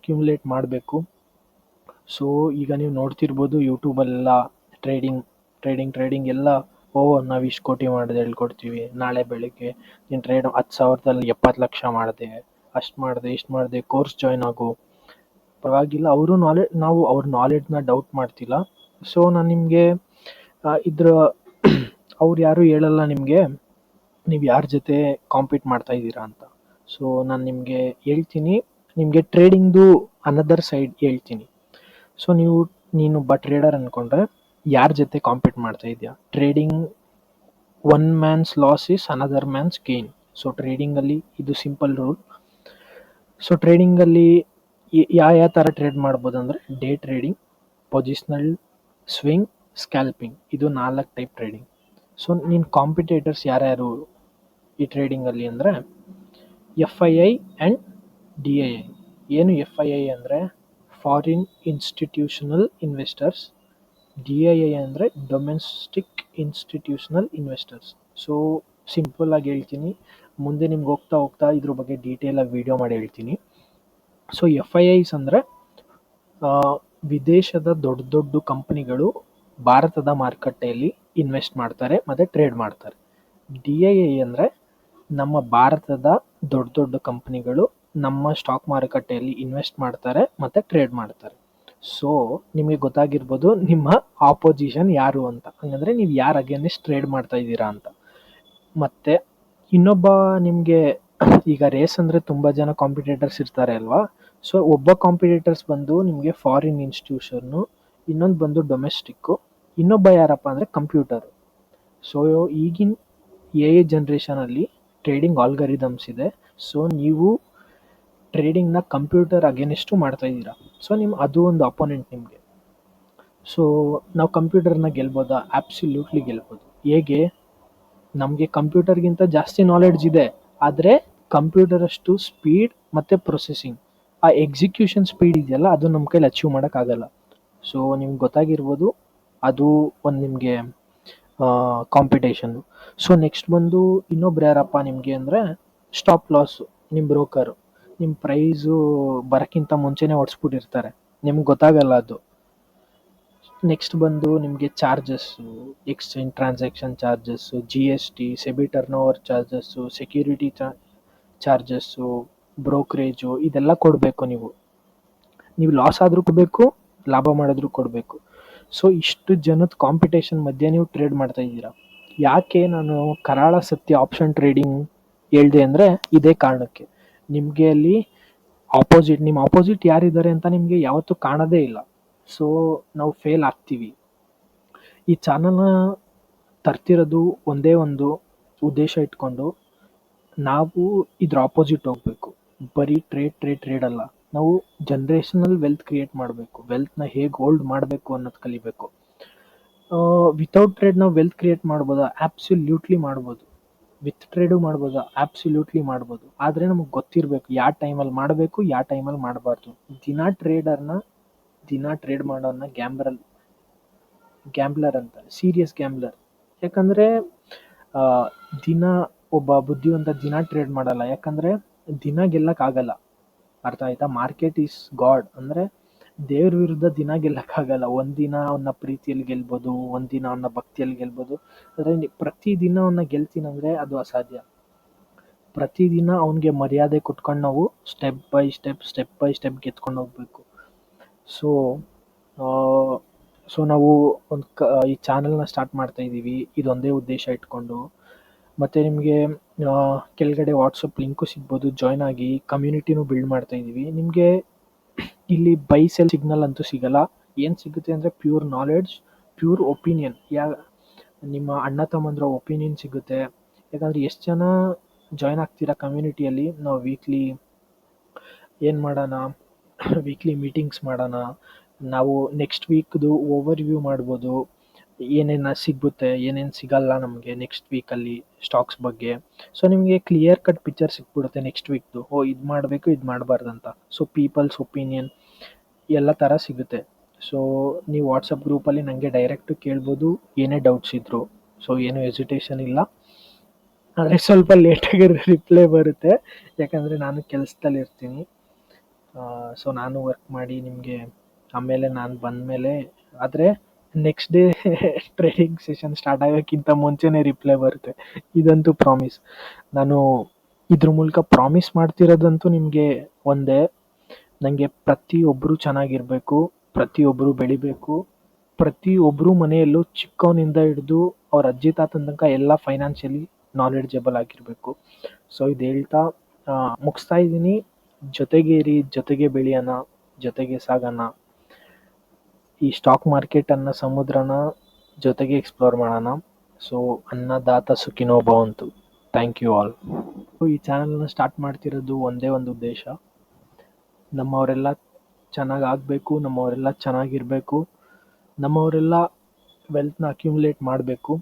Accumulate ಮಾಡಬೇಕು. So ಈಗ ನೀವು ನೋಡ್ತಿರ್ಬೋದು ಯೂಟ್ಯೂಬಲ್ಲೆಲ್ಲ ಟ್ರೇಡಿಂಗ್ ಎಲ್ಲ ನಾವು ಇಷ್ಟು ಕೋಟಿ ಮಾಡಿದೆ ಹೇಳ್ಕೊಡ್ತೀವಿ, ನಾಳೆ ಬೆಳಿಗ್ಗೆ ನೀನು 10,000ದಲ್ಲಿ 70 ಲಕ್ಷ ಮಾಡಿದೆ, ಅಷ್ಟು ಮಾಡಿದೆ ಇಷ್ಟು ಮಾಡಿದೆ, ಕೋರ್ಸ್ ಜಾಯ್ನ್ ಆಗು. ಪರವಾಗಿಲ್ಲ, ನಾವು ಅವ್ರ ನಾಲೆಡ್ಜ್ನ ಡೌಟ್ ಮಾಡ್ತಿಲ್ಲ. ಸೊ ನಾನು ನಿಮಗೆ ಇದ್ರ ಅವ್ರು ಯಾರು ಹೇಳಲ್ಲ ನಿಮಗೆ ನೀವು ಯಾರ ಜೊತೆ ಕಾಂಪೀಟ್ ಮಾಡ್ತಾ ಇದ್ದೀರಾ ಅಂತ. ಸೊ ನಾನು ನಿಮಗೆ ಹೇಳ್ತೀನಿ, ನಿಮಗೆ ಟ್ರೇಡಿಂಗ್ದು ಅನದರ್ ಸೈಡ್ ಹೇಳ್ತೀನಿ. ಸೊ ನೀನು ಟ್ರೇಡರ್ ಅಂದ್ಕೊಂಡ್ರೆ ಯಾರ ಜೊತೆ ಕಾಂಪೀಟ್ ಮಾಡ್ತಾ ಇದೆಯಾ? Trading one man's loss is another man's gain. So ಟ್ರೇಡಿಂಗಲ್ಲಿ ಇದು ಸಿಂಪಲ್ ರೂಲ್. ಸೊ ಟ್ರೇಡಿಂಗಲ್ಲಿ ಯಾವ ಥರ ಟ್ರೇಡ್ ಮಾಡ್ಬೋದು ಅಂದರೆ day trading, positional swing, scalping, ಇದು 4 ಟೈಪ್ ಟ್ರೇಡಿಂಗ್. ಸೊ ನಿನ್ನ ಕಾಂಪಿಟೇಟರ್ಸ್ ಯಾರ್ಯಾರು ಈ ಟ್ರೇಡಿಂಗಲ್ಲಿ ಅಂದರೆ FII ಆ್ಯಂಡ್ DII. ಏನು FII ಅಂದರೆ ಫಾರಿನ್ ಇನ್ಸ್ಟಿಟ್ಯೂಷನಲ್ ಇನ್ವೆಸ್ಟರ್ಸ್, DII ಅಂದರೆ domestic institutional investors. So simple ಆಗಿ ಹೇಳ್ತೀನಿ, ಮುಂದೆ ನಿಮ್ಗೆ ಹೋಗ್ತಾ ಇದ್ರ ಬಗ್ಗೆ ಡೀಟೇಲಾಗಿ ವಿಡಿಯೋ ಮಾಡಿ ಹೇಳ್ತೀನಿ. ಸೊ FIIs ಅಂದರೆ ವಿದೇಶದ ದೊಡ್ಡ ಕಂಪನಿಗಳು ಭಾರತದ ಮಾರುಕಟ್ಟೆಯಲ್ಲಿ ಇನ್ವೆಸ್ಟ್ ಮಾಡ್ತಾರೆ ಮತ್ತು ಟ್ರೇಡ್ ಮಾಡ್ತಾರೆ. DII ಅಂದರೆ ನಮ್ಮ ಭಾರತದ ದೊಡ್ಡ ಕಂಪನಿಗಳು ನಮ್ಮ ಸ್ಟಾಕ್ ಮಾರುಕಟ್ಟೆಯಲ್ಲಿ ಇನ್ವೆಸ್ಟ್ ಮಾಡ್ತಾರೆ ಮತ್ತು ಟ್ರೇಡ್ ಮಾಡ್ತಾರೆ. ಸೊ ನಿಮಗೆ ಗೊತ್ತಾಗಿರ್ಬೋದು ನಿಮ್ಮ ಆಪೋಸಿಷನ್ ಯಾರು ಅಂತ, ಹಂಗಂದರೆ ನೀವು ಯಾರು ಅಗೇನೆಸ್ಟ್ ಟ್ರೇಡ್ ಮಾಡ್ತಾ ಇದ್ದೀರಾ ಅಂತ. ಮತ್ತು ಇನ್ನೊಬ್ಬ ನಿಮಗೆ ಈಗ ರೇಸ್ ಅಂದರೆ ತುಂಬ ಜನ ಕಾಂಪಿಟೇಟರ್ಸ್ ಇರ್ತಾರೆ ಅಲ್ವಾ. ಸೊ ಒಬ್ಬ ಕಾಂಪಿಟೇಟರ್ಸ್ ಬಂದು ನಿಮಗೆ ಫಾರಿನ್ ಇನ್ಸ್ಟಿಟ್ಯೂಷನ್ನು, ಇನ್ನೊಂದು ಬಂದು ಡೊಮೆಸ್ಟಿಕ್ಕು, ಇನ್ನೊಬ್ಬ ಯಾರಪ್ಪ ಅಂದರೆ ಕಂಪ್ಯೂಟರ್. ಸೊ ಈಗಿನ AI ಜನ್ರೇಷನಲ್ಲಿ ಟ್ರೇಡಿಂಗ್ ಆಲ್ಗರಿದಮ್ಸ್ ಇದೆ. ಸೊ ನೀವು ಟ್ರೇಡಿಂಗ್ನ ಕಂಪ್ಯೂಟರ್ ಅಗೇನೆಸ್ಟು ಮಾಡ್ತಾ ಇದ್ದೀರಾ. ಸೊ ಅದು ಒಂದು ಅಪೋನೆಂಟ್ ನಿಮಗೆ. ಸೊ ನಾವು ಕಂಪ್ಯೂಟರ್ನ ಗೆಲ್ಬೋದಾ? ಆಬ್ಸಲ್ಯೂಟ್ಲಿ ಗೆಲ್ಬೋದು. ಹೇಗೆ? ನಮಗೆ ಕಂಪ್ಯೂಟರ್ಗಿಂತ ಜಾಸ್ತಿ ನಾಲೆಡ್ಜ್ ಇದೆ, ಆದರೆ ಕಂಪ್ಯೂಟರ್ ಅಷ್ಟು ಸ್ಪೀಡ್ ಮತ್ತು ಪ್ರೊಸೆಸಿಂಗ್, ಆ ಎಕ್ಸಿಕ್ಯೂಷನ್ ಸ್ಪೀಡ್ ಇದೆಯಲ್ಲ, ಅದು ನಮ್ಮ ಕೈಲಿ ಅಚೀವ್ ಮಾಡೋಕ್ಕಾಗಲ್ಲ. ಸೊ ನಿಮ್ಗೆ ಗೊತ್ತಾಗಿರ್ಬೋದು, ಅದು ಒಂದು ನಿಮಗೆ ಕಾಂಪಿಟೇಷನ್ನು. ಸೊ ನೆಕ್ಸ್ಟ್ ಬಂದು ಇನ್ನೊಬ್ರು ಯಾರಪ್ಪ ನಿಮಗೆ ಅಂದರೆ ಸ್ಟಾಪ್ ಲಾಸು. ನಿಮ್ಮ ಬ್ರೋಕರು ನಿಮ್ಮ ಪ್ರೈಸು ಬರೋಕ್ಕಿಂತ ಮುಂಚೆನೇ ಹೊಡ್ಸ್ಬಿಟ್ಟಿರ್ತಾರೆ, ನಿಮ್ಗೆ ಗೊತ್ತಾಗಲ್ಲ ಅದು. ನೆಕ್ಸ್ಟ್ ಬಂದು ನಿಮಗೆ charges, exchange transaction charges, GST, SEBI turnover charges, security charges, brokerage, ಇದೆಲ್ಲ ಕೊಡಬೇಕು. ನೀವು ಲಾಸ್ ಆದರೂ ಕೊಡಬೇಕು, ಲಾಭ ಮಾಡಿದ್ರೂ ಕೊಡಬೇಕು. ಸೊ ಇಷ್ಟು ಜನದ ಕಾಂಪಿಟೇಷನ್ ಮಧ್ಯೆ ನೀವು ಟ್ರೇಡ್ ಮಾಡ್ತಾ ಇದ್ದೀರಾ. ಯಾಕೆ ನಾನು ಕರಾಳ ಸತ್ಯ ಆಪ್ಷನ್ ಟ್ರೇಡಿಂಗ್ ಹೇಳಿದೆ ಅಂದರೆ ಇದೇ ಕಾರಣಕ್ಕೆ. ನಿಮಗೆ ಅಲ್ಲಿ ನಿಮ್ಮ ಆಪೋಸಿಟ್ ಯಾರಿದ್ದಾರೆ ಅಂತ ನಿಮಗೆ ಯಾವತ್ತೂ ಕಾಣೋದೇ ಇಲ್ಲ. ಸೊ ನಾವು ಫೇಲ್ ಆಗ್ತೀವಿ. ಈ ಚಾನಲ್ನ ತರ್ತಿರೋದು ಒಂದೇ ಒಂದು ಉದ್ದೇಶ ಇಟ್ಕೊಂಡು, ನಾವು ಇದ್ರ ಆಪೋಸಿಟ್ ಹೋಗಬೇಕು. ಬರೀ ಟ್ರೇಡ್ ಅಲ್ಲ, ನಾವು ಜನ್ರೇಷನಲ್ ವೆಲ್ತ್ ಕ್ರಿಯೇಟ್ ಮಾಡಬೇಕು. ವೆಲ್ತ್ನ ಹೇಗೆ ಹೋಲ್ಡ್ ಮಾಡಬೇಕು ಅನ್ನೋದು ಕಲಿಬೇಕು. ವಿತೌಟ್ ಟ್ರೇಡ್ ನಾವು ವೆಲ್ತ್ ಕ್ರಿಯೇಟ್ ಮಾಡ್ಬೋದಾ? ಆಬ್ಸಲ್ಯೂಟ್ಲಿ ಮಾಡ್ಬೋದು. ವಿತ್ ಟ್ರೇಡು ಮಾಡ್ಬೋದಾ? ಆಬ್ಸಲ್ಯೂಟ್ಲಿ ಮಾಡ್ಬೋದು. ಆದರೆ ನಮಗೆ ಗೊತ್ತಿರಬೇಕು ಯಾವ ಟೈಮಲ್ಲಿ ಮಾಡಬೇಕು, ಯಾವ ಟೈಮಲ್ಲಿ ಮಾಡಬಾರ್ದು. ದಿನ ಟ್ರೇಡ್ ಮಾಡೋನ್ನ ಗ್ಯಾಂಬ್ಲರ್ ಅಂತಾರೆ, ಸೀರಿಯಸ್ ಗ್ಯಾಂಬ್ಲರ್. ಯಾಕಂದರೆ ದಿನ ಒಬ್ಬ ಬುದ್ಧಿವಂತ ದಿನ ಟ್ರೇಡ್ ಮಾಡಲ್ಲ, ಯಾಕಂದರೆ ದಿನ ಗೆಲ್ಲಕ್ಕಾಗಲ್ಲ. ಅರ್ಥ ಆಯ್ತಾ? ಮಾರ್ಕೆಟ್ ಈಸ್ ಗಾಡ್ ಅಂದರೆ ದೇವ್ರ ವಿರುದ್ಧ ದಿನ ಗೆಲ್ಲಕ್ಕಾಗಲ್ಲ. ಒಂದಿನ ಅವನ ಪ್ರೀತಿಯಲ್ಲಿ ಗೆಲ್ಬೋದು, ಒಂದಿನ ಅವನ ಭಕ್ತಿಯಲ್ಲಿ ಗೆಲ್ಬೋದು, ಆದರೆ ಪ್ರತಿದಿನ ಅವನ್ನ ಗೆಲ್ತೀನಂದರೆ ಅದು ಅಸಾಧ್ಯ. ಪ್ರತಿದಿನ ಅವನಿಗೆ ಮರ್ಯಾದೆ ಕೊಟ್ಕೊಂಡು ನಾವು ಸ್ಟೆಪ್ ಬೈ ಸ್ಟೆಪ್ ಗೆದ್ಕೊಂಡು ಹೋಗ್ಬೇಕು. ಸೊ ನಾವು ಈ ಚಾನಲ್ನ ಸ್ಟಾರ್ಟ್ ಮಾಡ್ತಾ ಇದ್ದೀವಿ ಇದೊಂದೇ ಉದ್ದೇಶ ಇಟ್ಕೊಂಡು. ಮತ್ತು ನಿಮಗೆ ಕೆಳಗಡೆ ವಾಟ್ಸಪ್ ಲಿಂಕು ಸಿಗ್ಬೋದು, ಜಾಯ್ನ್ ಆಗಿ. ಕಮ್ಯುನಿಟಿನೂ ಬಿಲ್ಡ್ ಮಾಡ್ತಾ ಇದ್ದೀವಿ. ನಿಮಗೆ ಇಲ್ಲಿ ಬೈ ಸೆಲ್ ಸಿಗ್ನಲ್ ಅಂತೂ ಸಿಗಲ್ಲ. ಏನು ಸಿಗುತ್ತೆ ಅಂದರೆ ಪ್ಯೂರ್ ನಾಲೆಡ್ಜ್, ಪ್ಯೂರ್ ಒಪಿನಿಯನ್. ನಿಮ್ಮ ಅಣ್ಣ ತಮ್ಮಂದ್ರ ಒಪಿನಿಯನ್ ಸಿಗುತ್ತೆ. ಯಾಕಂದರೆ ಎಷ್ಟು ಜನ ಜಾಯ್ನ್ ಆಗ್ತೀರಾ ಕಮ್ಯುನಿಟಿಯಲ್ಲಿ, ನಾವು ವೀಕ್ಲಿ ಏನು ಮಾಡೋಣ, ವೀಕ್ಲಿ ಮೀಟಿಂಗ್ಸ್ ಮಾಡೋಣ. ನಾವು ನೆಕ್ಸ್ಟ್ ವೀಕ್ದು ಓವರ್ವ್ಯೂ ಮಾಡ್ಬೋದು, ಏನೇನು ಸಿಗುತ್ತೆ, ಏನೇನು ಸಿಗಲ್ಲ ನಮಗೆ ನೆಕ್ಸ್ಟ್ ವೀಕಲ್ಲಿ ಸ್ಟಾಕ್ಸ್ ಬಗ್ಗೆ. ಸೊ ನಿಮಗೆ ಕ್ಲಿಯರ್ ಕಟ್ ಪಿಕ್ಚರ್ ಸಿಕ್ಬಿಡುತ್ತೆ ನೆಕ್ಸ್ಟ್ ವೀಕ್ದು. ಇದು ಮಾಡಬೇಕು, ಇದು ಮಾಡಬಾರ್ದಂತ. ಸೊ ಪೀಪಲ್ಸ್ ಒಪಿನಿಯನ್ ಎಲ್ಲ ಥರ ಸಿಗುತ್ತೆ. ಸೊ ನೀವು ವಾಟ್ಸಪ್ ಗ್ರೂಪಲ್ಲಿ ನನಗೆ ಡೈರೆಕ್ಟು ಕೇಳ್ಬೋದು ಏನೇ ಡೌಟ್ಸ್ ಇದ್ದರು. ಸೊ ಏನೂ ಎಜಿಟೇಷನ್ ಇಲ್ಲ, ಆದರೆ ಸ್ವಲ್ಪ ಲೇಟಾಗಿ ರಿಪ್ಲೈ ಬರುತ್ತೆ, ಯಾಕಂದರೆ ನಾನು ಕೆಲಸದಲ್ಲಿ ಇರ್ತೀನಿ. ಸೊ ನಾನು ವರ್ಕ್ ಮಾಡಿ ನಿಮಗೆ ಆಮೇಲೆ ನಾನು ಬಂದಮೇಲೆ ಆದರೆ next day training session start ಆಗೋಕ್ಕಿಂತ ಮುಂಚೆನೇ ರಿಪ್ಲೈ ಬರುತ್ತೆ. ಇದಂತೂ ಪ್ರಾಮಿಸ್. ನಾನು ಇದ್ರ ಮೂಲಕ ಪ್ರಾಮಿಸ್ ಮಾಡ್ತಿರೋದಂತೂ ನಿಮಗೆ ಒಂದೇ, ನನಗೆ ಪ್ರತಿಯೊಬ್ಬರು ಚೆನ್ನಾಗಿರಬೇಕು, ಪ್ರತಿಯೊಬ್ಬರು ಬೆಳಿಬೇಕು, ಪ್ರತಿಯೊಬ್ಬರು ಮನೆಯಲ್ಲೂ ಚಿಕ್ಕವನಿಂದ ಹಿಡಿದು ಅವ್ರ ಅಜ್ಜಿ ತಾತನ ತನಕ ಎಲ್ಲ ಫೈನಾನ್ಷಿಯಲಿ ನಾಲೆಡ್ಜಬಲ್ ಆಗಿರಬೇಕು. ಸೊ ಇದು ಹೇಳ್ತಾ ಮುಗಿಸ್ತಾ ಇದ್ದೀನಿ. ಜೊತೆಗೆ ಇರಿ, ಜೊತೆಗೆ ಬೆಳೆಯೋಣ, ಜೊತೆಗೆ ಸಾಗೋಣ. ಈ ಸ್ಟಾಕ್ ಮಾರ್ಕೆಟ್ ಅನ್ನೋ ಸಮುದ್ರನ ಜೊತೆಗೆ ಎಕ್ಸ್ಪ್ಲೋರ್ ಮಾಡೋಣ. ಸೊ ಅನ್ನದಾತ ಸುಖಿನೋ ಭವಂತು. Thank you all. ಈ ಚಾನಲ್ನ ಸ್ಟಾರ್ಟ್ ಮಾಡ್ತಿರೋದು ಒಂದೇ ಒಂದು ಉದ್ದೇಶ, ನಮ್ಮವರೆಲ್ಲ ಚೆನ್ನಾಗಿ ಆಗಬೇಕು, ನಮ್ಮವರೆಲ್ಲ ಚೆನ್ನಾಗಿರಬೇಕು, ನಮ್ಮವರೆಲ್ಲ ವೆಲ್ತ್ನ ಅಕ್ಯುಮುಲೇಟ್ ಮಾಡಬೇಕು.